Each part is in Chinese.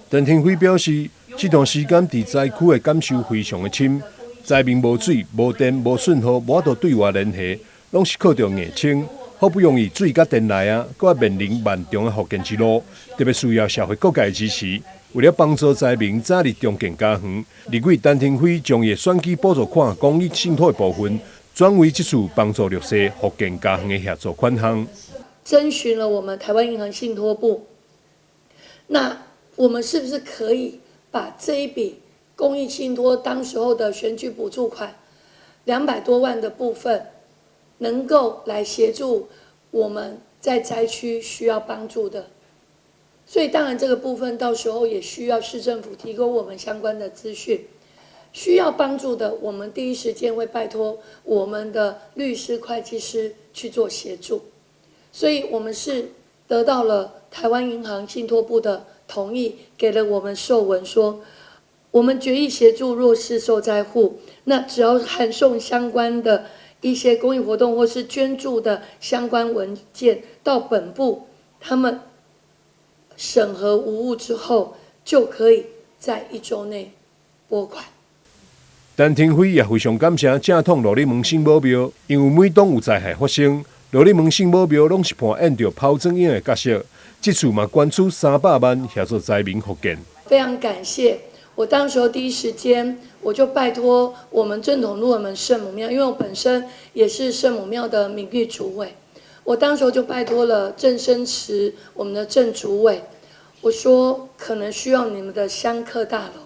陈天辉表示，这段时间伫灾区的感受非常的深，灾民无水、无电、无讯号，无法度对外联系，拢是靠着硬撑。好不容易水甲电来啊，搁面临漫长的复建之路，特别需要社会各界的支持。为了帮助灾民早日重建家园，立委陈天辉将伊选举补助款公益信托的部分，转为这次帮助弱势复建家园的协助款项。征询了我们台湾银行信托部，那我们是不是可以把这一笔公益信托当时候的选举补助款200多万的部分，能够来协助我们在灾区需要帮助的？所以当然这个部分到时候也需要市政府提供我们相关的资讯。需要帮助的，我们第一时间会拜托我们的律师、会计师去做协助。所以我们是得到了台湾银行信托部的同意，给了我们受文说，我们决议协助弱势受灾户，那只要函送相关的一些公益活动或是捐助的相关文件到本部，他们审核无误之后，就可以在1周内拨款。陈天辉也非常感谢正统罗里门圣母庙，因为每当有灾害发生，罗里门圣母庙拢是扮演着抛砖引的角色。这次嘛，捐出300万协助灾民复建。非常感谢，我当时候第一时间我就拜托我们正统路门圣母庙，因为我本身也是圣母庙的名誉主委，我当时候就拜托了郑生祠我们的郑主委，我说可能需要你们的香客大楼。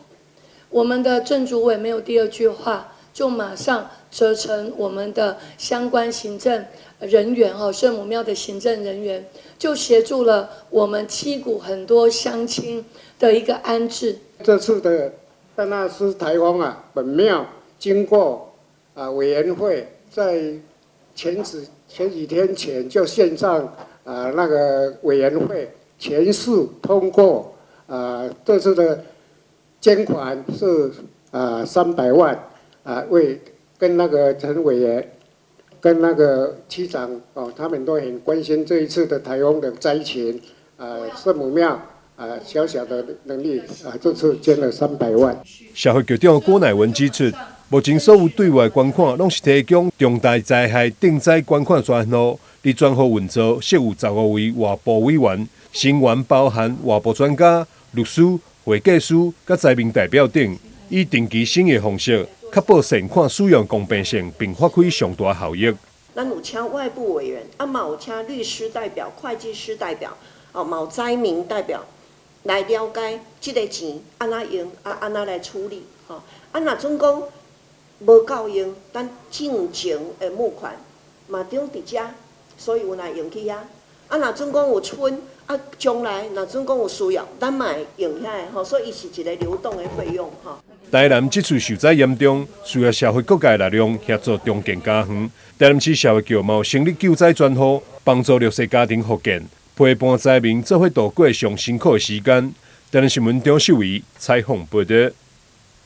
我们的郑主委没有第二句话，就马上责成我们的相关行政人员圣母庙的行政人员，就协助了我们七股很多乡亲的一个安置。这次的丹纳斯台风啊，本庙经过委员会在前几天前就线上那个委员会全数通过这次的捐款是300万为跟那个陈委员跟那个区长他们都很关心这一次的台风的灾情圣母庙小小的能力这次捐了300万。社会局长郭乃文指出，目前所有对外捐款拢是提供重大灾害赈灾捐款专户，伫专户运作设有15位外部委员，成员包含外部专家、律师、会计师、甲灾民代表等，以定期审议方式，确保善款使用公平性，并发挥上大效益。咱有请外部委员，嘛有请律师代表、会计师代表，嘛有灾民代表来了解这个钱安怎用，安怎来处理，若总讲无够用，咱进前的募款嘛中伫遮，所以有来用去遐。若总讲有剩。将来若总讲有需要，咱嘛会用遐个所以伊是一个流动的费用台南这次受灾严重，需要社会各界力量协助重建家园。台南市社会局嘛有成立救灾专户，帮助弱势家庭复建，陪伴灾民做伙度过上辛苦的时间。台南新闻张秀仪采访报道。